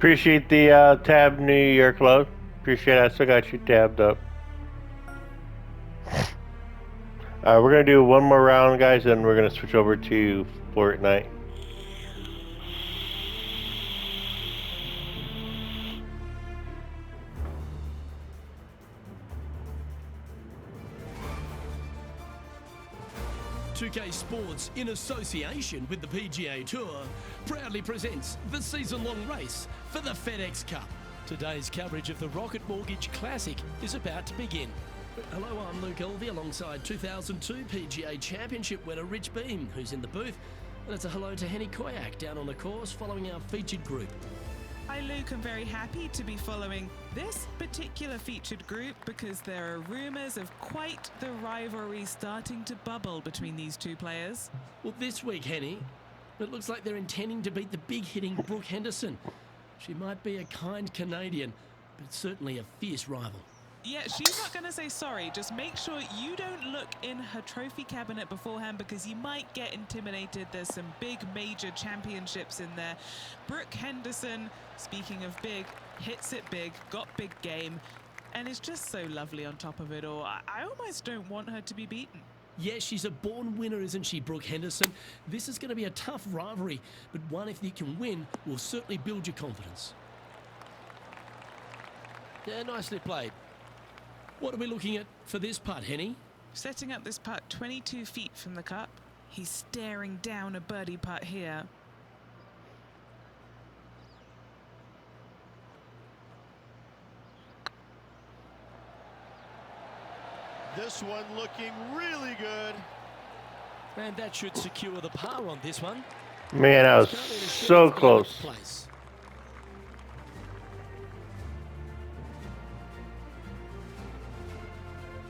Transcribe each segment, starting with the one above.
Appreciate the tab New Year Club. Appreciate it. I still got you tabbed up. We're going to do one more round, guys, and we're going to switch over to Fortnite. Pga Sports, in association with the PGA Tour, proudly presents the season-long race for the FedEx Cup. Today's coverage of the Rocket Mortgage Classic is about to begin. Hello, I'm Luke Elvey alongside 2002 PGA Championship winner Rich Beam, who's in the booth. And it's a hello to Henny Koyak down on the course following our featured group. Hi Luke, I'm very happy to be following this particular featured group because there are rumours of quite the rivalry starting to bubble between these two players. Well, this week, Henny, it looks like they're intending to beat the big-hitting Brooke Henderson. She might be a kind Canadian, but certainly a fierce rival. Yeah, she's not going to say sorry. Just make sure you don't look in her trophy cabinet beforehand because you might get intimidated. There's some big major championships in there. Brooke Henderson, speaking of big, hits it big, got big game, and is just so lovely on top of it all. I almost don't want her to be beaten. Yeah, she's a born winner, isn't she, Brooke Henderson? This is going to be a tough rivalry, but one if you can win will certainly build your confidence. Yeah, nicely played. What are we looking at for this putt, Henny? Setting up this putt 22 feet from the cup. He's staring down a birdie putt here. This one looking really good. And that should secure the par on this one. Man, that was so close.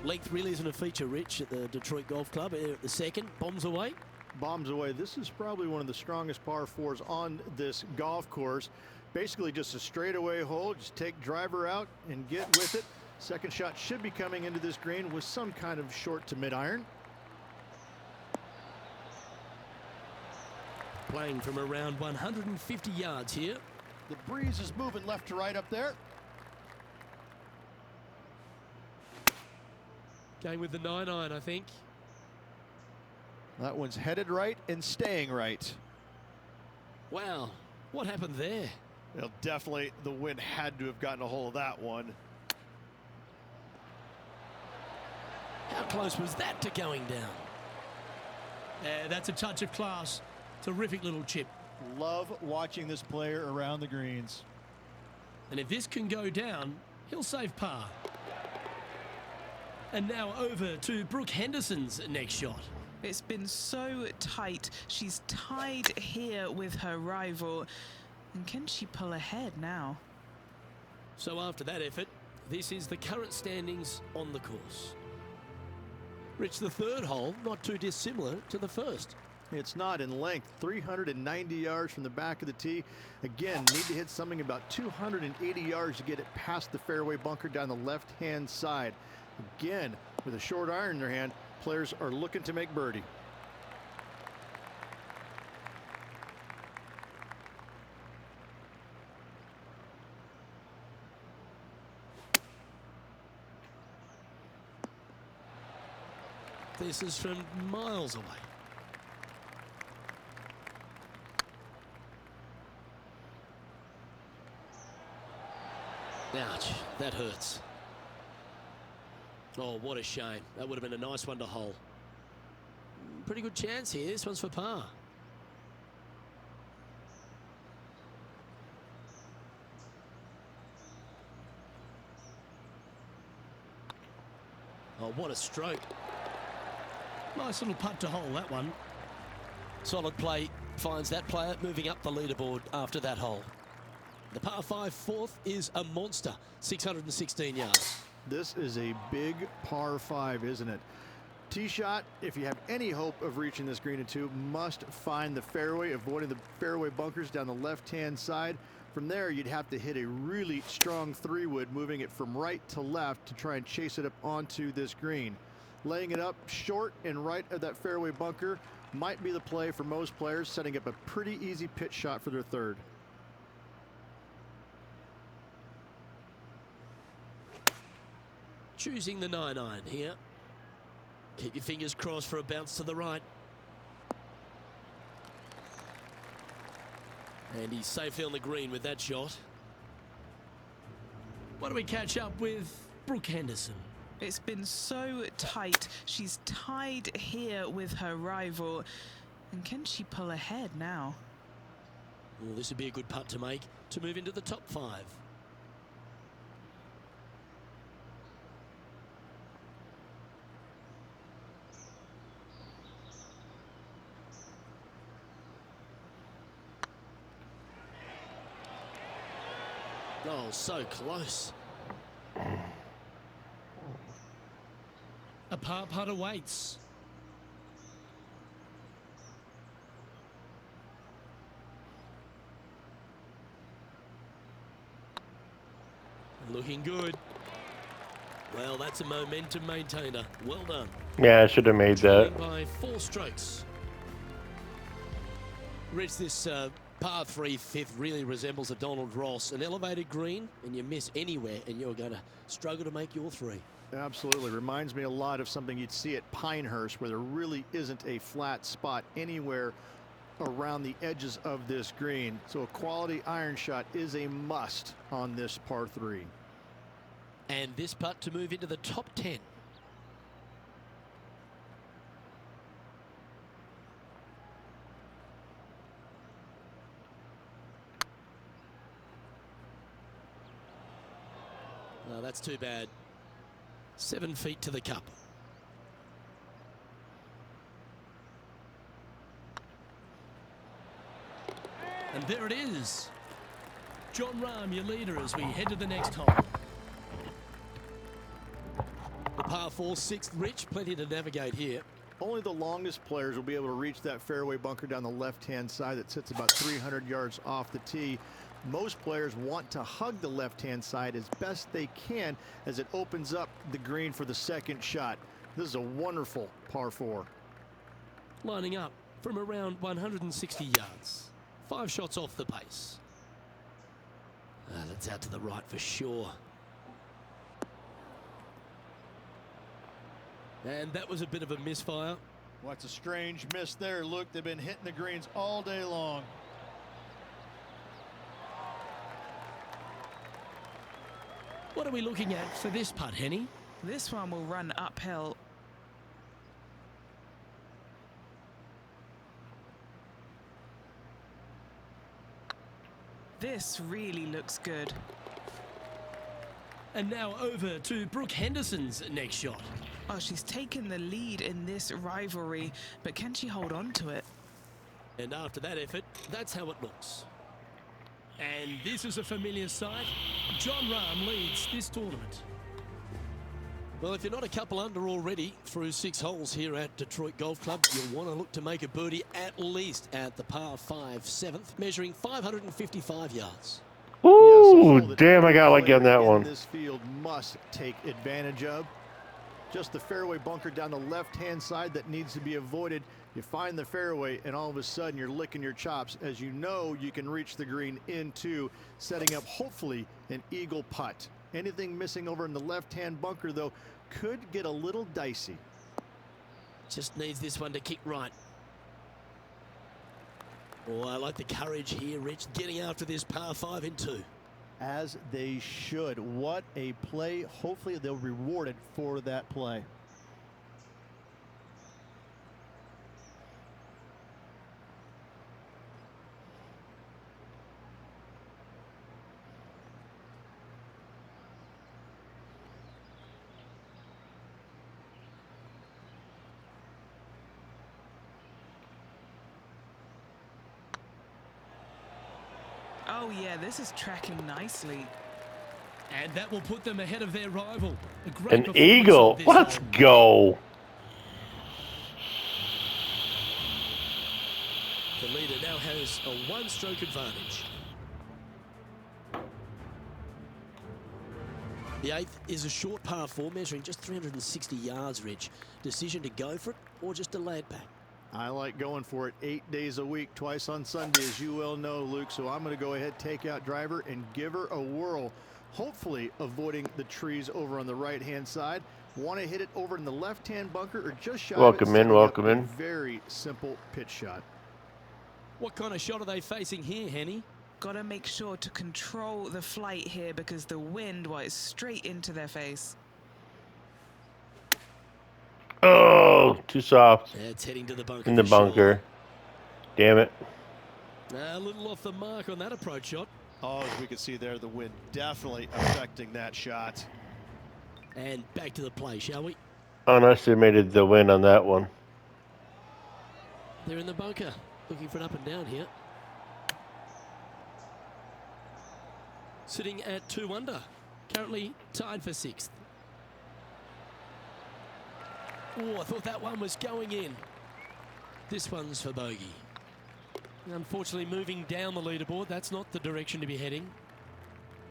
Length really isn't a feature, Rich, at the Detroit Golf Club. Here at the second, bombs away. Bombs away. This is probably one of the strongest par fours on this golf course. Basically just a straightaway hole. Just take driver out and get with it. Second shot should be coming into this green with some kind of short to mid iron. Playing from around 150 yards here. The breeze is moving left to right up there. Going with the 9-iron, I think. That one's headed right and staying right. Wow, what happened there? Well, definitely the wind had to have gotten a hold of that one. How close was that to going down? Yeah, that's a touch of class. Terrific little chip. Love watching this player around the greens. And if this can go down, he'll save par. And now over to Brooke Henderson's next shot. It's been so tight. She's tied here with her rival. And can she pull ahead now? So after that effort, this is the current standings on the course. Rich, the third hole, not too dissimilar to the first. It's not in length, 390 yards from the back of the tee. Again, need to hit something about 280 yards to get it past the fairway bunker down the left-hand side. Again, with a short iron in their hand, players are looking to make birdie. This is from miles away. Ouch, that hurts. Oh, what a shame. That would have been a nice one to hole. Pretty good chance here. This one's for par. Oh, what a stroke. Nice little putt to hole, that one. Solid play finds that player moving up the leaderboard after that hole. The par 5 fourth is a monster, 616 yards. This is a big par 5, isn't it? Tee shot, if you have any hope of reaching this green in two, must find the fairway, avoiding the fairway bunkers down the left-hand side. From there, you'd have to hit a really strong 3-wood, moving it from right to left to try and chase it up onto this green. Laying it up short and right of that fairway bunker might be the play for most players, setting up a pretty easy pitch shot for their third. Choosing the 9-iron here. Keep your fingers crossed for a bounce to the right. And he's safely on the green with that shot. Why don't we catch up with Brooke Henderson? It's been so tight. She's tied here with her rival. And can she pull ahead now? Well, this would be a good putt to make to move into the top 5. Oh, so close. A par putt awaits. Looking good. Well, that's a momentum maintainer. Well done. Yeah, I should have made that. By 4 strokes. Rich, this par 3 fifth really resembles a Donald Ross, an elevated green, and you miss anywhere, and you're going to struggle to make your 3. Absolutely. Reminds me a lot of something you'd see at Pinehurst, where there really isn't a flat spot anywhere around the edges of this green. So a quality iron shot is a must on this par 3. And this putt to move into the top 10. No, that's too bad. 7 feet to the cup. And there it is. John Rahm, your leader, as we head to the next hole. The par 4 6th, Rich, plenty to navigate here. Only the longest players will be able to reach that fairway bunker down the left-hand side that sits about 300 yards off the tee. Most players want to hug the left-hand side as best they can as it opens up the green for the second shot. This is a wonderful par 4. Lining up from around 160 yards. 5 shots off the pace. That's out to the right for sure. And that was a bit of a misfire. What's a strange miss there, Luke? They've been hitting the greens all day long. What are we looking at for this putt, Henny? This one will run uphill. This really looks good. And now over to Brooke Henderson's next shot. Oh, she's taken the lead in this rivalry, but can she hold on to it? And after that effort, that's how it looks. And this is a familiar sight. John Rahm leads this tournament. Well, if you're not a couple under already through 6 holes here at Detroit Golf Club, you'll want to look to make a birdie at least at the par 5 7th, measuring 555 yards. Ooh, damn, I got lucky on that one. This field must take advantage of. Just the fairway bunker down the left-hand side that needs to be avoided. You find the fairway, and all of a sudden you're licking your chops as you know you can reach the green into setting up, hopefully, an eagle putt. Anything missing over in the left-hand bunker, though, could get a little dicey. Just needs this one to kick right. Oh, I like the courage here, Rich, getting after this par 5 in 2. As they should. What a play. Hopefully they'll be rewarded for that play. Oh yeah, this is tracking nicely. And that will put them ahead of their rival. A great An performance eagle. of this Let's hole. go. The leader now has a 1-stroke advantage. The 8th is a short par 4 measuring just 360 yards, Rich. Decision to go for it or just to lay it back? I like going for it 8 days a week, twice on Sunday, as you well know, Luke. So I'm going to go ahead, take out driver, and give her a whirl. Hopefully avoiding the trees over on the right-hand side. Want to hit it over in the left-hand bunker or just shy Welcome of it, in, setting up welcome a in. Very simple pitch shot. What kind of shot are they facing here, Henny? Got to make sure to control the flight here because the wind, well, is straight into their face. Oh, too soft. It's heading to the bunker. In the for sure. bunker. Damn it. A little off the mark on that approach shot. Oh, as we can see there, the wind definitely affecting that shot. And back to the play, shall we? Underestimated the win on that one. They're in the bunker, looking for an up and down here. Sitting at 2 under, currently tied for 6th. Oh, I thought that one was going in. This one's for bogey. Unfortunately, moving down the leaderboard, that's not the direction to be heading.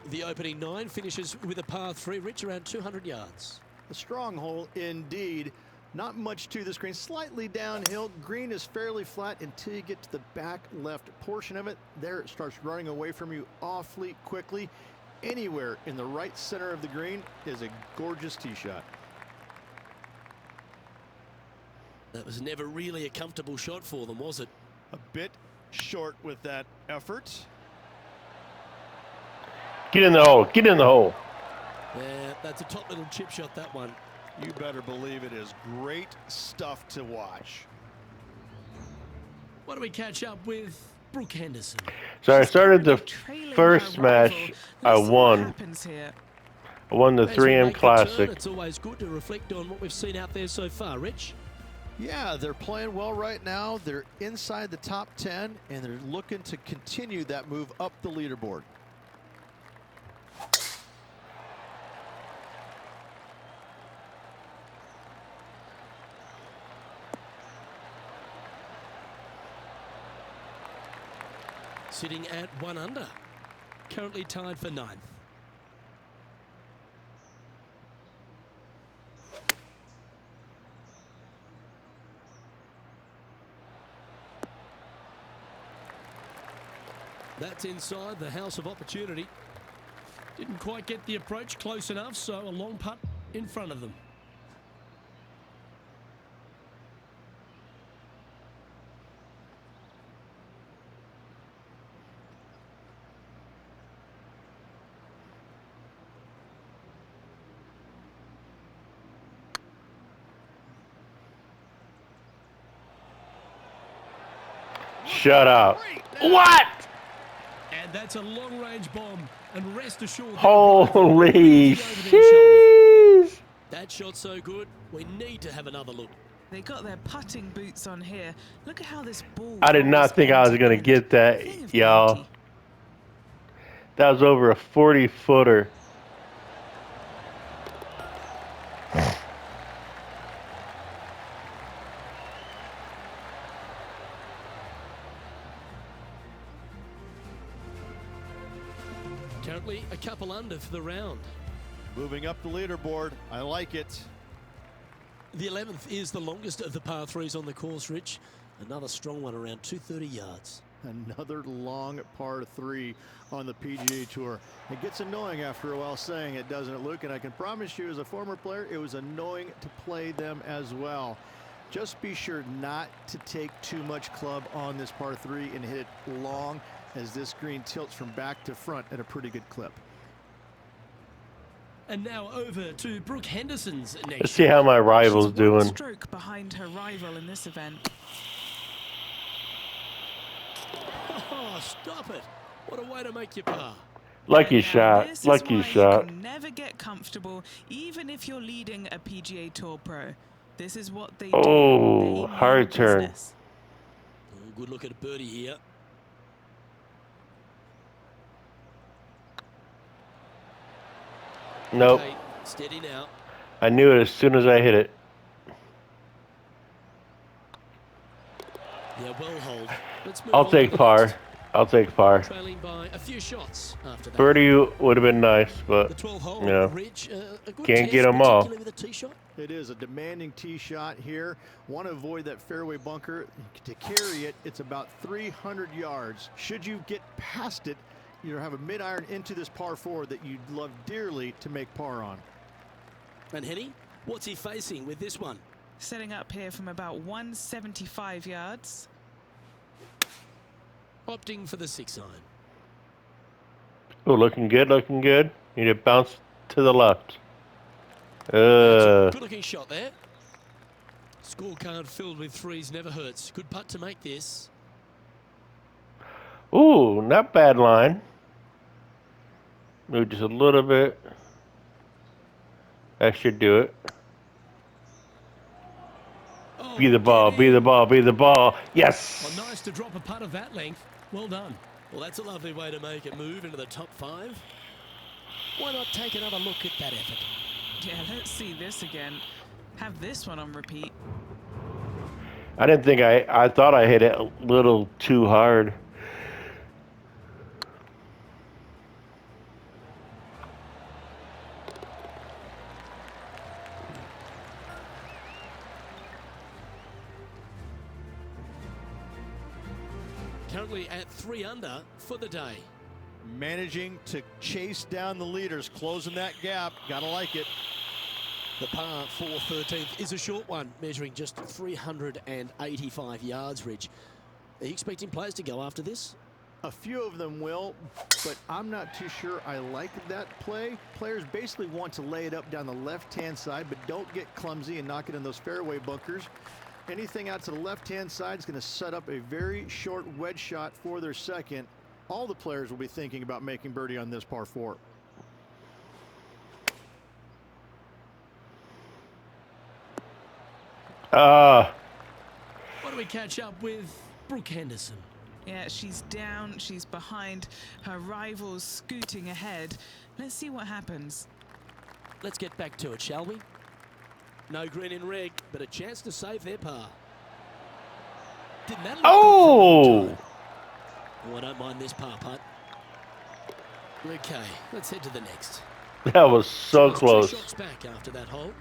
The opening 9 finishes with a par 3, Rich, around 200 yards. A strong hole indeed. Not much to this green, slightly downhill. Green is fairly flat until you get to the back left portion of it. There it starts running away from you awfully quickly. Anywhere in the right center of the green is a gorgeous tee shot. That was never really a comfortable shot for them, was it? A bit short with that effort. Get in the hole. Get in the hole. Yeah, that's a top little chip shot, that one. You better believe it is great stuff to watch. Why don't we catch up with Brooke Henderson? So I started the Trailing first her rival. match. Let's I see what won. happens here. I won the As we 3M make the turn, Classic. it's always good to reflect on what we've seen out there so far, Rich. Yeah, they're playing well right now. They're inside the top 10, and they're looking to continue that move up the leaderboard. Sitting at 1 under, currently tied for 9th. That's inside the house of opportunity. Didn't quite get the approach close enough, so a long putt in front of them. Shut up. What? And that's a long-range bomb. And rest assured, Holy jeez. that shot's so good, we need to have another look. They got their putting boots on here. Look at how this ball. I did not think I was going to get that, y'all. That was over a 40-footer. Currently a couple under for the round. Moving up the leaderboard. I like it. The 11th is the longest of the par 3s on the course, Rich. Another strong one around 230 yards. Another long par 3 on the PGA Tour. It gets annoying after a while saying it, doesn't it, Luke? And I can promise you, as a former player, it was annoying to play them as well. Just be sure not to take too much club on this par 3 and hit it long, as this green tilts from back to front at a pretty good clip. And now over to Brooke Henderson's next. Let's see how my rival's She's doing. one stroke behind her rival in this event. Oh, stop it. What a way to make your par. Lucky Now, shot. this is Lucky why shot. You can never get comfortable, even if you're leading a PGA Tour pro. This is what they do. Oh, They mean hard turn. business. Oh, good look at a birdie here. Nope. Okay, steady now. I knew it as soon as I hit it. Yeah, well hold. Let's move I'll on take to the par. next. I'll take par. Trailing by a few shots after that. Birdie would have been nice, The but 12th hole, yeah. Ridge, a good Can't test, get 'em all. particularly with a tee shot. It is a demanding tee shot here. Want to avoid that fairway bunker. To carry it, it's about 300 yards. Should you get past it, you have a mid-iron into this par 4 that you'd love dearly to make par on. And Henny, what's he facing with this one? Setting up here from about 175 yards. Opting for the 6 iron. oh, looking good, looking good. Need to bounce to the left. Good looking shot there. Scorecard filled with threes never hurts. Good putt to make this. Ooh, not bad line. Move just a little bit. That should do it. Oh, Be the ball, be the ball, be the ball. Yes! Well, nice to drop a putt of that length. Well done. Well, that's a lovely way to make it move into the top 5. Why not take another look at that effort? Yeah, let's see this again. Have this one on repeat. I didn't think I thought I hit it a little too hard. Currently at 3 under for the day. Managing to chase down the leaders, closing that gap. Gotta like it. The par 4 13th is a short one, measuring just 385 yards, Ridge. Are you expecting players to go after this? A few of them will, but I'm not too sure I like that play. Players basically want to lay it up down the left-hand side, but don't get clumsy and knock it in those fairway bunkers. Anything out to the left-hand side is going to set up a very short wedge shot for their second. All the players will be thinking about making birdie on this par 4. Why do we catch up with Brooke Henderson? Yeah, she's down, she's behind. Her rival's scooting ahead. Let's see what happens. Let's get back to it, shall we? No green in red, but a chance to save their par. Didn't that look Oh! good? Oh, I don't mind this par putt. Okay, let's head to the next. That was so Just close. 2 shots back after that hole.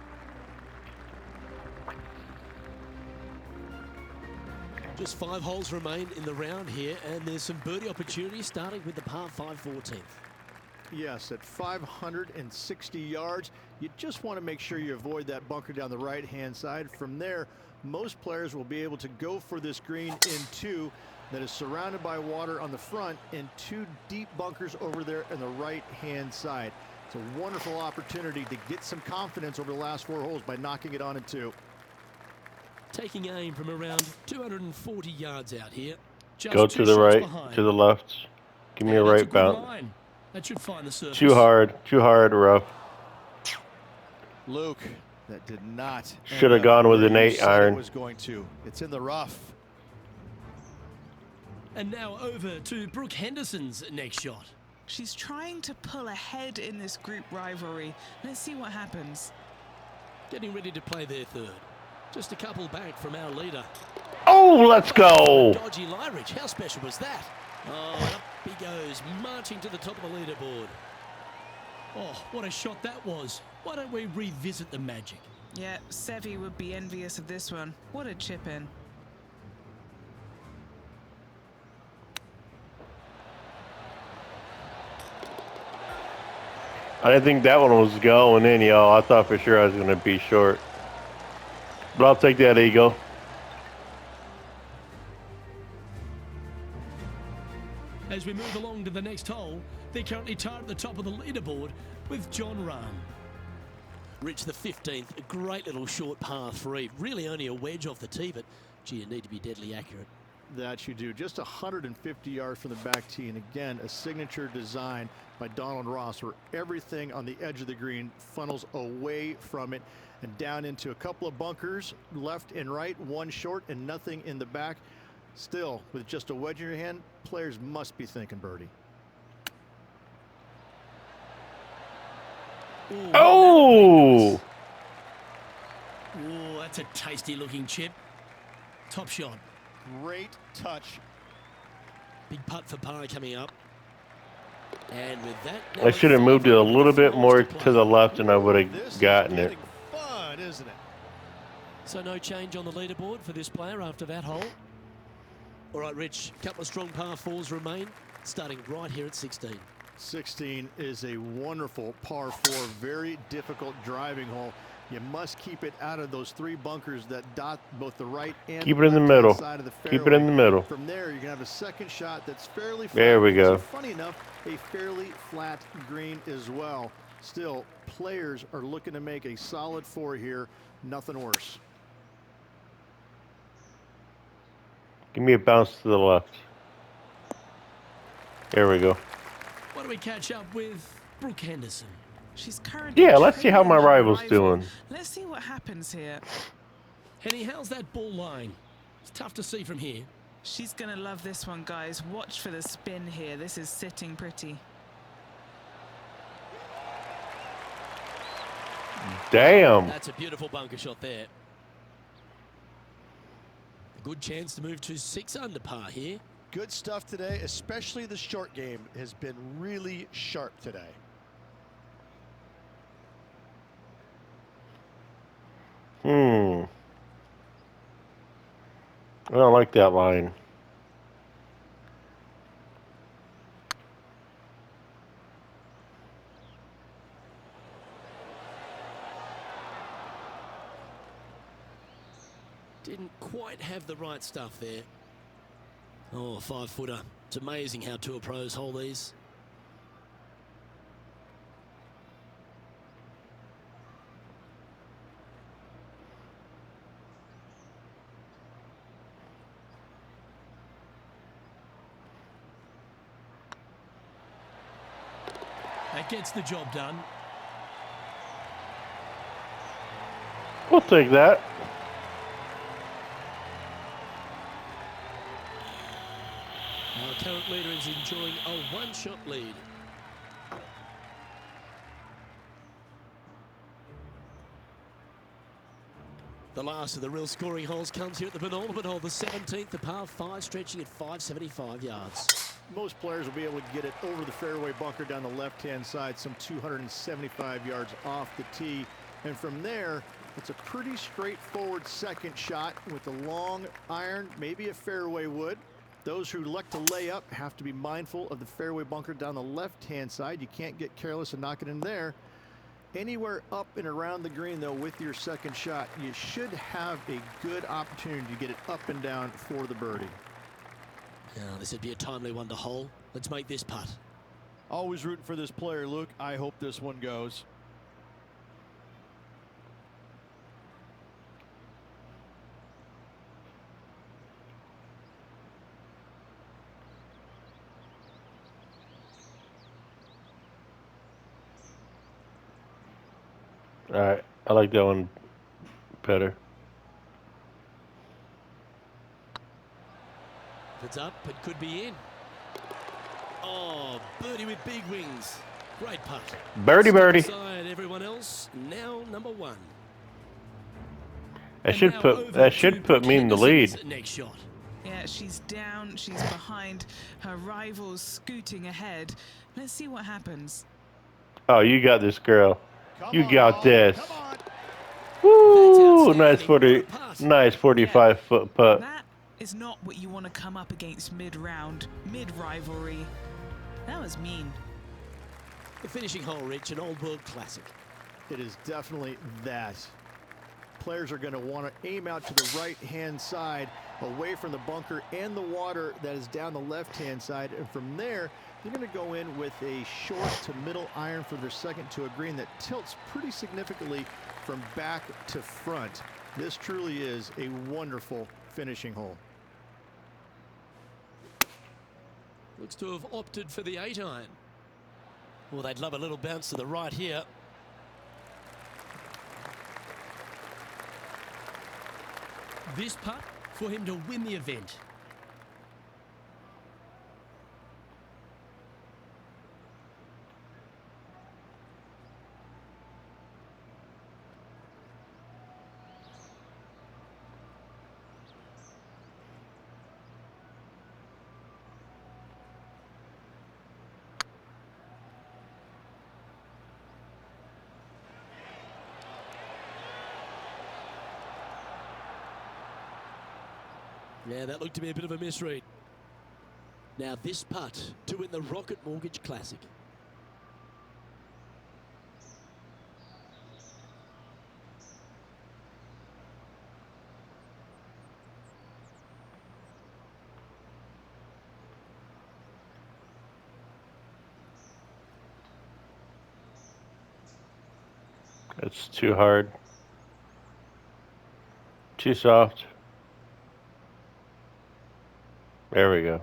Just 5 holes remain in the round here, and there's some birdie opportunities starting with the par 5 14th. Yes, at 560 yards, you just want to make sure you avoid that bunker down the right-hand side. From there, most players will be able to go for this green in 2 that is surrounded by water on the front and 2 deep bunkers over there on the right-hand side. It's a wonderful opportunity to get some confidence over the last 4 holes by knocking it on in 2. Taking aim from around 240 yards out here. Just Go 2 to the shots right, behind. to the left. Give me a That's right good bounce. line. That should find the surface. Too hard, rough. Luke, that did not. Should have gone with an 8 iron. Was going to. It's in the rough. And now over to Brooke Henderson's next shot. She's trying to pull ahead in this group rivalry. Let's see what happens. Getting ready to play their third. Just a couple back from our leader. Oh, let's go. Dodgy Lyridge. How special was that? Oh, and up he goes, marching to the top of the leaderboard. Oh, what a shot that was. Why don't we revisit the magic? Yeah, Seve would be envious of this one. What a chip in. I didn't think that one was going in, y'all. I thought for sure I was going to be short. But I'll take that eagle. As we move along to the next hole, they're currently tied at the top of the leaderboard with John Rahm. Reach the 15th, a great little short par 3. Really only a wedge off the tee, but gee, you need to be deadly accurate. That you do. Just 150 yards from the back tee, and again, a signature design by Donald Ross, where everything on the edge of the green funnels away from it and down into a couple of bunkers, left and right, 1 short and nothing in the back. Still, with just a wedge in your hand, players must be thinking birdie. Ooh, Oh! Oh, that's a tasty looking chip. Top shot. Great touch. Big putt for par coming up. And with that, I should have moved it a little bit more to the left and I would have gotten it. Fun, isn't it? So no change on the leaderboard for this player after that hole. All right, Rich, a couple of strong par 4s remain, starting right here at 16. 16 is a wonderful par 4, very difficult driving hole. You must keep it out of those 3 bunkers that dot both the right and Keep it in the middle. side of the fairway. Keep it in the middle. From there, you can have a second shot that's fairly flat. There we go. Funny enough, a fairly flat green as well. Still, players are looking to make a solid 4 here. Nothing worse. Give me a bounce to the left. There we go. Why don't we catch up with Brooke Henderson? She's currently Yeah, let's see how my trailing her rival's rival. doing. Let's see what happens here. Henny, how's that ball lying? It's tough to see from here. She's going to love this one, guys. Watch for the spin here. This is sitting pretty. Damn. That's a beautiful bunker shot there. A good chance to move to 6 under par here. Good stuff today, especially the short game has been really sharp today. I don't like that line. Didn't quite have the right stuff there. Oh, a 5-footer. It's amazing how tour pros hold these. That gets the job done. We'll take that. Our current leader is enjoying a 1-shot lead. The last of the real scoring holes comes here at the penultimate hole, the 17th, the par 5, stretching at 575 yards. Most players will be able to get it over the fairway bunker down the left-hand side, some 275 yards off the tee. And from there, It's a pretty straightforward second shot with a long iron, maybe a fairway wood. Those who like to lay up have to be mindful of the fairway bunker down the left-hand side. You can't get careless and knock it in there. Anywhere up and around the green, though, with your second shot, you should have a good opportunity to get it up and down for the birdie. Now, this would be a timely one to hole. Let's make this putt. Always rooting for this player, Luke. I hope this one goes. All right, I like that one better. If it's up, it could be in. Oh, birdie with big wings. Great putt. Birdie, birdie. Side, everyone else, now number one. That should put me in the lead. Next shot. Yeah, she's down, she's behind, her rivals scooting ahead. Let's see what happens. Oh, you got this, girl. You got this. Come on. Woo! Nice 45-foot putt. That is not what you want to come up against mid-round, mid-rivalry. That was mean. The finishing hole, Rich, an old world classic. It is definitely that. Players are going to want to aim out to the right-hand side, away from the bunker and the water that is down the left-hand side. And from there, they're going to go in with a short to middle iron for their second to a green that tilts pretty significantly from back to front. This truly is a wonderful finishing hole. Looks to have opted for the 8-iron. Well, they'd love a little bounce to the right here. This putt for him to win the event. Yeah, that looked to be a bit of a misread. Now this putt to win the Rocket Mortgage Classic. It's too hard. Too soft. There we go.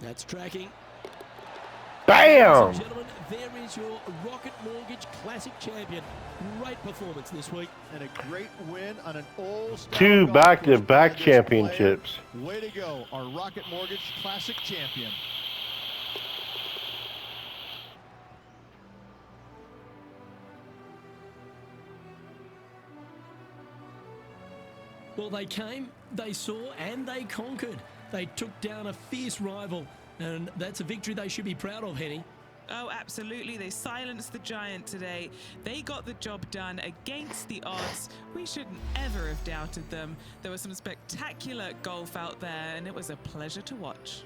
That's tracking. Bam! Ladies and gentlemen, there is your Rocket Mortgage Classic champion. Great performance this week. And a great win on an old Two back-to-back championships. Way to go, our Rocket Mortgage Classic champion. Well, they came, they saw, and they conquered. They took down a fierce rival, and that's a victory they should be proud of, Henny. Oh, absolutely. They silenced the giant today. They got the job done against the odds. We shouldn't ever have doubted them. There was some spectacular golf out there, and it was a pleasure to watch.